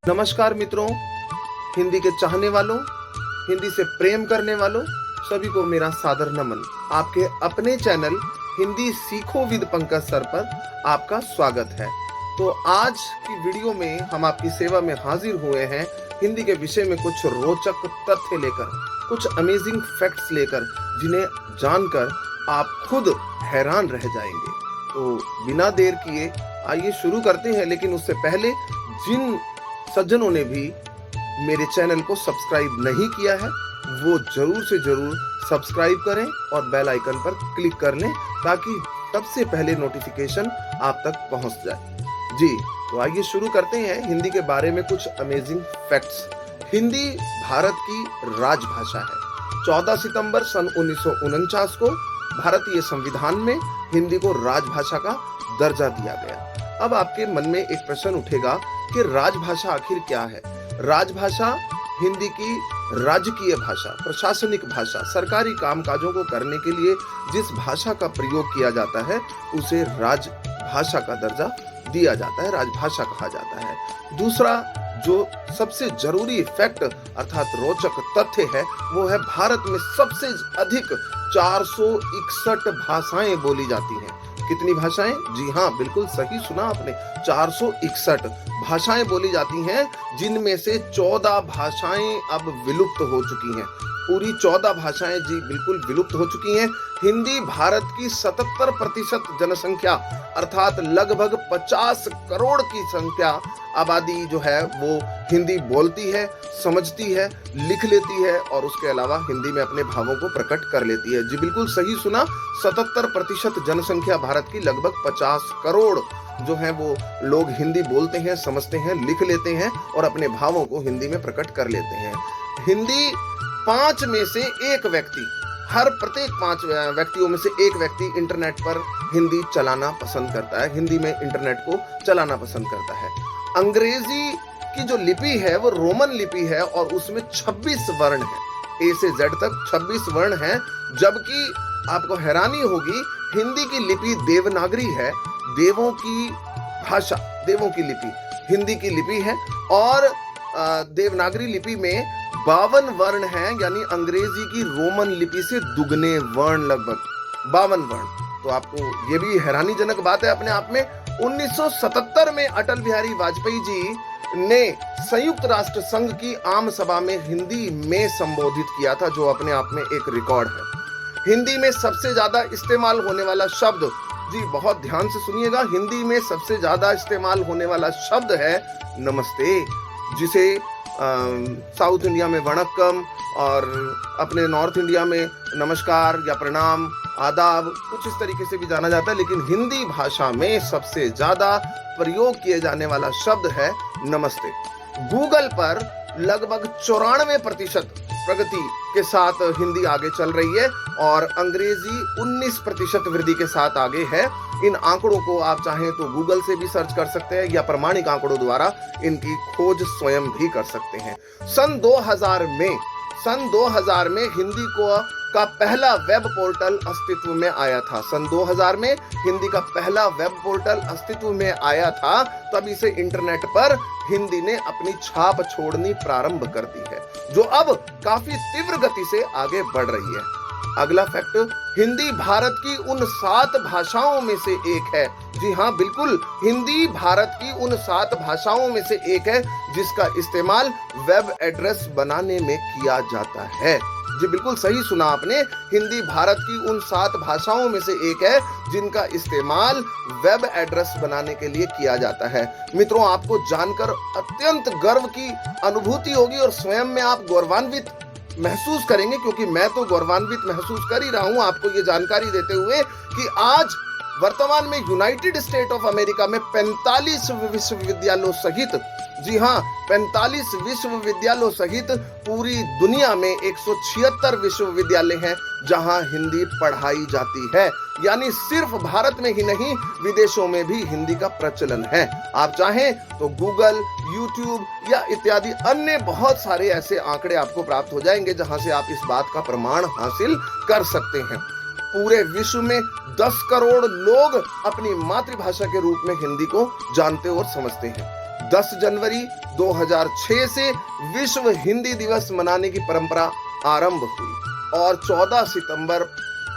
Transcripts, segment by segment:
नमस्कार मित्रों, हिंदी के चाहने वालों, हिंदी से प्रेम करने वालों सभी को मेरा सादर नमन। आपके अपने चैनल हिंदी सीखो विद पंकज सर पर आपका स्वागत है। तो आज की वीडियो में हम आपकी सेवा में हाजिर हुए हैं हिंदी के विषय में कुछ रोचक तथ्य लेकर, कुछ अमेजिंग फैक्ट्स लेकर, जिन्हें जानकर आप खुद हैरान रह जाएंगे। तो बिना देर किए आइए शुरू करते हैं। लेकिन उससे पहले जिन सज्जनों ने भी मेरे चैनल को सब्सक्राइब नहीं किया है वो जरूर से जरूर सब्सक्राइब करें और बेल आइकन पर क्लिक कर लें ताकि सबसे पहले नोटिफिकेशन आप तक पहुंच जाए। जी, तो आइए शुरू करते हैं हिंदी के बारे में कुछ अमेजिंग फैक्ट्स। हिंदी भारत की राजभाषा है। 14 सितंबर सन 1949 को भारतीय संविधान में हिंदी को राजभाषा का दर्जा दिया गया। अब आपके मन में एक प्रश्न उठेगा कि राजभाषा आखिर क्या है। राजभाषा हिंदी की राजकीय भाषा, प्रशासनिक भाषा, सरकारी कामकाजों को करने के लिए जिस भाषा का प्रयोग किया जाता है उसे राजभाषा का दर्जा दिया जाता है, राजभाषा कहा जाता है। दूसरा जो सबसे जरूरी फैक्ट अर्थात रोचक तथ्य है वो है भारत में सबसे अधिक 461 भाषाएं बोली जाती हैं। कितनी भाषाएं? जी हाँ, बिल्कुल सही सुना आपने, 461 भाषाएं बोली जाती हैं, जिनमें से 14 भाषाएं अब विलुप्त हो चुकी हैं। पूरी 14 भाषाएं जी बिल्कुल विलुप्त हो चुकी हैं। हिंदी भारत की 77% जनसंख्या अर्थात लगभग 50 करोड़ की संख्या आबादी जो है वो हिंदी बोलती है, समझती है, लिख लेती है और उसके अलावा हिंदी में अपने भावों को प्रकट कर लेती है। जी बिल्कुल सही सुना, 77% जनसंख्या भारत की लगभग 50 करोड़ जो है वो लोग हिंदी बोलते हैं, समझते हैं, लिख लेते हैं और अपने भावों को हिंदी में प्रकट कर लेते हैं। हिंदी 5 में से एक व्यक्ति, हर प्रत्येक 5 व्यक्तियों में से एक व्यक्ति इंटरनेट पर हिंदी चलाना पसंद करता है, हिंदी में इंटरनेट को चलाना पसंद करता है। अंग्रेजी की जो लिपि है वो रोमन लिपि है और उसमें 26 वर्ण है, ए से जेड तक 26 वर्ण है। जबकि आपको हैरानी होगी हिंदी की लिपि देवनागरी है, देवों की भाषा, देवों की लिपि हिंदी की लिपि है और देवनागरी लिपि में 52 वर्ण हैं, यानी अंग्रेजी की रोमन लिपि से दुगने वर्ण, लगभग 52 वर्ण। तो आपको ये भी हैरानीजनक बात है अपने आप में। 1977 में अटल बिहारी वाजपेयी जी ने संयुक्त राष्ट्र संघ की आम सभा में हिंदी में संबोधित किया था, जो अपने आप में एक रिकॉर्ड है। हिंदी में सबसे ज्यादा इस्तेमाल होने वाला शब्द, जी बहुत ध्यान से सुनिएगा, हिंदी में सबसे ज्यादा इस्तेमाल होने वाला शब्द है नमस्ते, जिसे साउथ इंडिया में वणक्कम और अपने नॉर्थ इंडिया में नमस्कार या प्रणाम, आदाब, कुछ इस तरीके से भी जाना जाता है। लेकिन हिंदी भाषा में सबसे ज्यादा प्रयोग किए जाने वाला शब्द है नमस्ते। गूगल पर लगभग 94% प्रगति के साथ हिंदी आगे चल रही है और अंग्रेजी 19% वृद्धि के साथ आगे है। इन आंकड़ों को आप चाहें तो गूगल से भी सर्च कर सकते हैं या प्रमाणिक आंकड़ों द्वारा इनकी खोज स्वयं भी कर सकते हैं। सन 2000 में हिंदी का पहला वेब पोर्टल अस्तित्व में आया था। सन 2000 में हिंदी का पहला वेब पोर्टल अस्तित्व में आया था, तभी से इंटरनेट पर हिंदी ने अपनी छाप छोड़नी प्रारंभ कर दी है, जो अब काफी तीव्र गति से आगे बढ़ रही है। अगला फैक्ट, हिंदी भारत की उन 7 भाषाओं में से एक है। जी हाँ, बिल्कुल, हिंदी भारत की उन 7 भाषाओं में से एक है जिसका इस्तेमाल वेब एड्रेस बनाने में किया जाता है। जी बिल्कुल सही सुना आपने, हिंदी भारत की उन 7 भाषाओं में से एक है जिनका इस्तेमाल वेब एड्रेस बनाने के लिए किया जाता है। मित्रों, आपको जानकर अत्यंत गर्व की अनुभूति होगी और स्वयं में आप गौरवान्वित महसूस करेंगे, क्योंकि मैं तो गौरवान्वित महसूस कर ही रहा हूं आपको ये जानकारी देते हुए कि आज वर्तमान में यूनाइटेड स्टेट ऑफ अमेरिका में 45 विश्वविद्यालयों सहित, जी हाँ 45 विश्वविद्यालयों सहित पूरी दुनिया में 176 विश्वविद्यालय हैं जहां हिंदी पढ़ाई जाती है। यानी सिर्फ भारत में ही नहीं, विदेशों में भी हिंदी का प्रचलन है। आप चाहें तो गूगल, यूट्यूब या इत्यादि अन्य बहुत सारे ऐसे आंकड़े आपको प्राप्त हो जाएंगे जहां से आप इस बात का प्रमाण हासिल कर सकते हैं। पूरे विश्व में 10 करोड़ लोग अपनी मातृभाषा के रूप में हिंदी को जानते और समझते हैं। 10 जनवरी 2006 से विश्व हिंदी दिवस मनाने की परंपरा आरंभ हुई और 14 सितंबर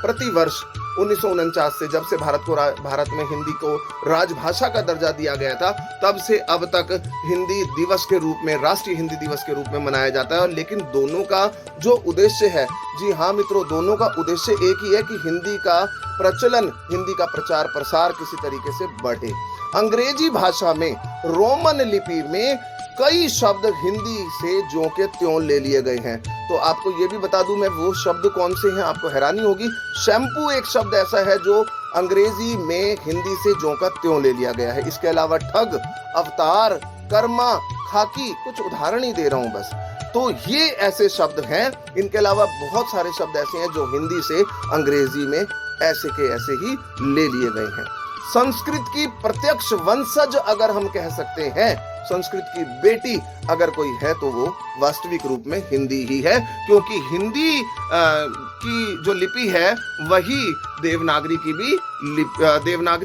प्रतिवर्ष 1949 से, जब से भारत में हिंदी को राजभाषा का दर्जा दिया गया था, तब से अब तक हिंदी दिवस के रूप में, राष्ट्रीय हिंदी दिवस के रूप में मनाया जाता है। लेकिन दोनों का जो उद्देश्य है, जी हाँ मित्रों, दोनों का उद्देश्य एक ही है कि हिंदी का प्रचलन, हिंदी का प्रचार प्रसार किसी तरीके से बढ़े। अंग्रेजी भाषा में रोमन लिपि में कई शब्द हिंदी से ज्यों के त्यों ले लिए गए हैं। तो आपको ये भी बता दूं मैं, वो शब्द कौन से हैं, आपको हैरानी होगी। शैम्पू एक शब्द ऐसा है जो अंग्रेजी में हिंदी से ज्यों का त्यों ले लिया गया है। इसके अलावा ठग, अवतार, कर्मा, खाकी, कुछ उदाहरण ही दे रहा हूं बस। तो ये ऐसे शब्द हैं। इनके अलावा बहुत सारे शब्द ऐसे हैं जो हिंदी से अंग्रेजी में ऐसे के ऐसे ही ले लिए गए हैं। संस्कृत की प्रत्यक्ष वंशज अगर हम कह सकते हैं, संस्कृत की बेटी अगर कोई है तो वो वास्तविक रूप में हिंदी ही है, क्योंकि हिंदी की जो लिपि है वही देवनागरी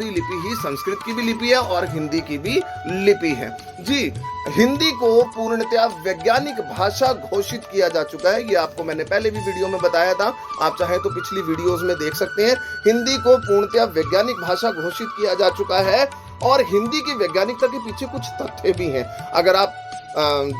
लिपि ही संस्कृत की भी लिपि है और हिंदी की भी लिपि है। जी, हिंदी को पूर्णतया वैज्ञानिक भाषा घोषित किया जा चुका है। ये आपको मैंने पहले भी वीडियो में बताया था, आप चाहें तो पिछली वीडियोस में देख सकते हैं। हिंदी को पूर्णतया वैज्ञानिक भाषा घोषित किया जा चुका है और हिंदी की वैज्ञानिकता के पीछे कुछ तथ्य भी हैं। अगर आप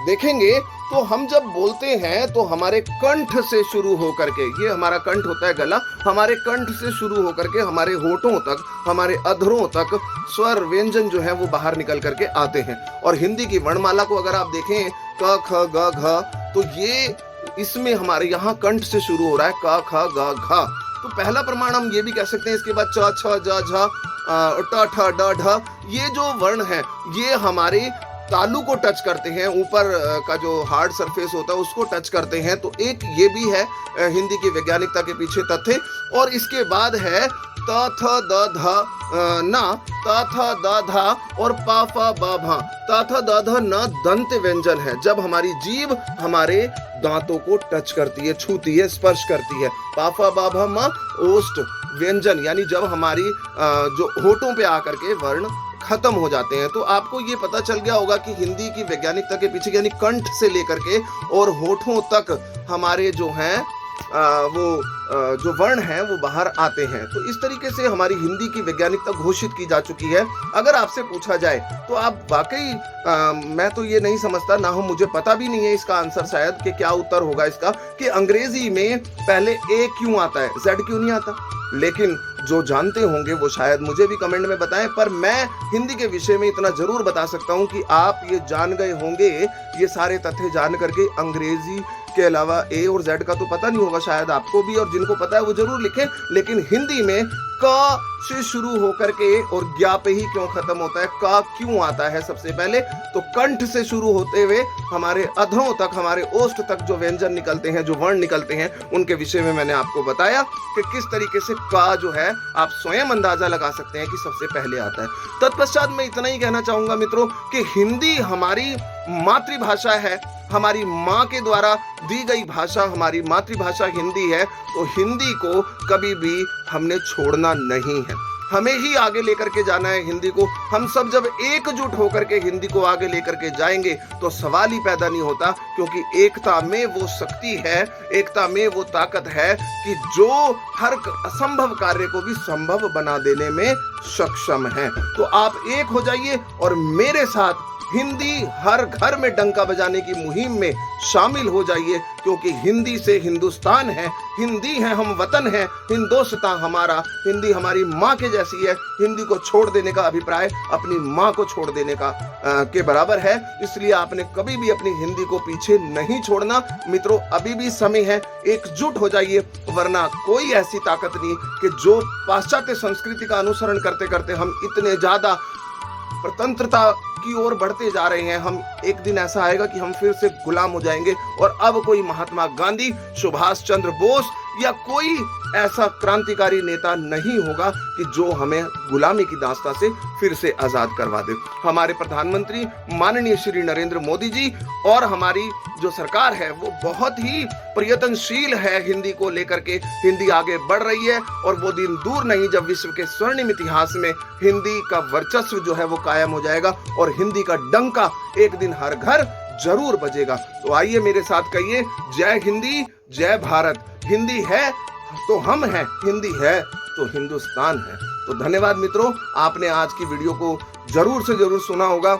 देखेंगे तो हम जब बोलते हैं तो हमारे कंठ से शुरू होकर के, ये हमारा कंठ होता है गला, हमारे कंठ से शुरू होकर के हमारे होठों तक, हमारे अधरों तक स्वर व्यंजन जो है वो बाहर निकल करके आते हैं। और हिंदी की वर्णमाला को अगर आप देखें, क ख ग घ, तो ये इसमें हमारे यहाँ कंठ से शुरू हो रहा है, क ख ग घ। तो पहला प्रमाण हम ये भी कह सकते हैं। इसके बाद च छ ज झ ट ठ ड ढ, ये जो वर्ण है ये हमारे तालु को टच करते हैं, ऊपर का जो हार्ड सरफेस होता है उसको टच करते हैं। तो एक ये भी है हिंदी की वैज्ञानिकता के पीछे तथ्य। और इसके बाद है त थ द ध न, त थ द ध और प फ ब भ। त थ द ध न दंत व्यंजन है, जब हमारी जीभ हमारे दांतों को टच करती है, छूती है, स्पर्श करती है। प फ ब भ म ओष्ठ व्यंजन, यानी जब हमारी जो होठों पे आकर के वर्ण खत्म हो जाते हैं। तो आपको ये पता चल गया होगा कि हिंदी की वैज्ञानिकता के पीछे, यानी कंठ से लेकर के और होठों तक हमारे जो हैं जो वर्ण हैं वो बाहर आते हैं। तो इस तरीके से हमारी हिंदी की वैज्ञानिकता घोषित की जा चुकी है। अगर आपसे पूछा जाए तो आप वाकई, मैं तो ये नहीं समझता, ना हो मुझे पता भी नहीं है इसका आंसर शायद कि क्या उत्तर होगा इसका, कि अंग्रेजी में पहले ए क्यों आता है, जेड क्यों नहीं आता। लेकिन जो जानते होंगे वो शायद मुझे भी कमेंट में बताएं। पर मैं हिंदी के विषय में इतना जरूर बता सकता हूं कि आप ये जान गए होंगे, ये सारे तथ्य जान करके, अंग्रेजी के अलावा ए और जेड का तो पता नहीं होगा शायद आपको भी, और जिनको पता है वो जरूर लिखें। लेकिन हिंदी में क से शुरू होकर के और ज्ञा पे ही क्यों खत्म होता है, का क्यों आता है सबसे पहले, तो कंठ से शुरू होते हुए हमारे अधरों तक, हमारे ओष्ठ तक जो व्यंजन निकलते हैं, जो वर्ण निकलते हैं, उनके विषय में मैंने आपको बताया कि किस तरीके से का जो है आप स्वयं अंदाजा लगा सकते हैं कि सबसे पहले आता है। तत्पश्चात मैं इतना ही कहना चाहूंगा मित्रों कि हिंदी हमारी मातृभाषा है, हमारी माँ के द्वारा दी गई भाषा, हमारी मातृभाषा हिंदी है। तो हिंदी को कभी भी हमने छोड़ना नहीं है, हमें ही आगे लेकर के जाना है हिंदी को। हम सब जब एकजुट होकर के हिंदी को आगे लेकर के जाएंगे तो सवाल ही पैदा नहीं होता, क्योंकि एकता में वो शक्ति है, एकता में वो ताकत है कि जो हर असंभव कार्य को भी संभव बना देने में सक्षम है। तो आप एक हो जाइए और मेरे साथ हिंदी हर घर में डंका बजाने की मुहिम में शामिल हो जाइए, क्योंकि हिंदी से हिंदुस्तान है, हिंदी है हम वतन है, हिंदोस्तां हमारा, हिंदी हमारी माँ के जैसी है। हिंदी को छोड़ देने का अभिप्राय अपनी माँ को छोड़ देने का के बराबर है। इसलिए आपने कभी भी अपनी हिंदी को पीछे नहीं छोड़ना मित्रों, अभी भी समय है, एकजुट हो जाइए, वरना कोई ऐसी ताकत नहीं कि जो पाश्चात्य संस्कृति का अनुसरण करते करते हम इतने ज्यादा स्वतंत्रता की ओर बढ़ते जा रहे हैं, हम एक दिन ऐसा आएगा कि हम फिर से गुलाम हो जाएंगे और अब कोई महात्मा गांधी, सुभाष चंद्र बोस या कोई ऐसा क्रांतिकारी नेता नहीं होगा कि जो हमें गुलामी की दास्तां से फिर से आजाद करवा दे। हमारे प्रधानमंत्री माननीय श्री नरेंद्र मोदी जी और हमारी जो सरकार है वो बहुत ही प्रयत्नशील है हिंदी को लेकर के। हिंदी आगे बढ़ रही है और वो दिन दूर नहीं जब विश्व के स्वर्णिम इतिहास में हिंदी का वर्चस्व जो है वो कायम हो जाएगा और हिंदी का डंका एक दिन हर घर जरूर बजेगा। तो आइए मेरे साथ कहिए, जय हिंदी जय भारत। हिंदी है तो हम हैं, हिंदी है तो हिंदुस्तान है। तो धन्यवाद मित्रों, आपने आज की वीडियो को जरूर से जरूर सुना होगा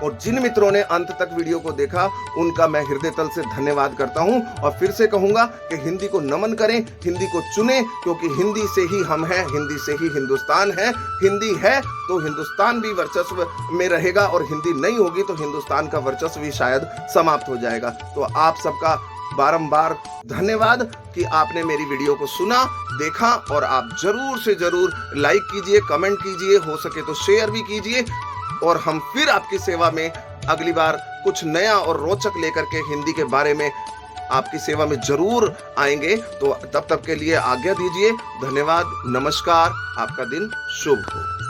और जिन मित्रों ने अंत तक वीडियो को देखा उनका मैं हृदय तल से धन्यवाद करता हूं और फिर से कहूंगा कि हिंदी को नमन करें, हिंदी को चुनें, क्योंकि हिंदी से ही हम हैं, हिंदी से ही हिंदुस्तान है। हिंदी है तो हिंदुस्तान भी वर्चस्व में रहेगा और हिंदी नहीं होगी तो हिंदुस्तान का वर्चस्व भी शायद समाप्त हो जाएगा। तो आप सबका बारंबार धन्यवाद कि आपने मेरी वीडियो को सुना, देखा और आप जरूर से जरूर लाइक कीजिए, कमेंट कीजिए, हो सके तो शेयर भी कीजिए और हम फिर आपकी सेवा में अगली बार कुछ नया और रोचक लेकर के हिंदी के बारे में आपकी सेवा में जरूर आएंगे। तो तब तक के लिए आज्ञा दीजिए। धन्यवाद, नमस्कार, आपका दिन शुभ हो।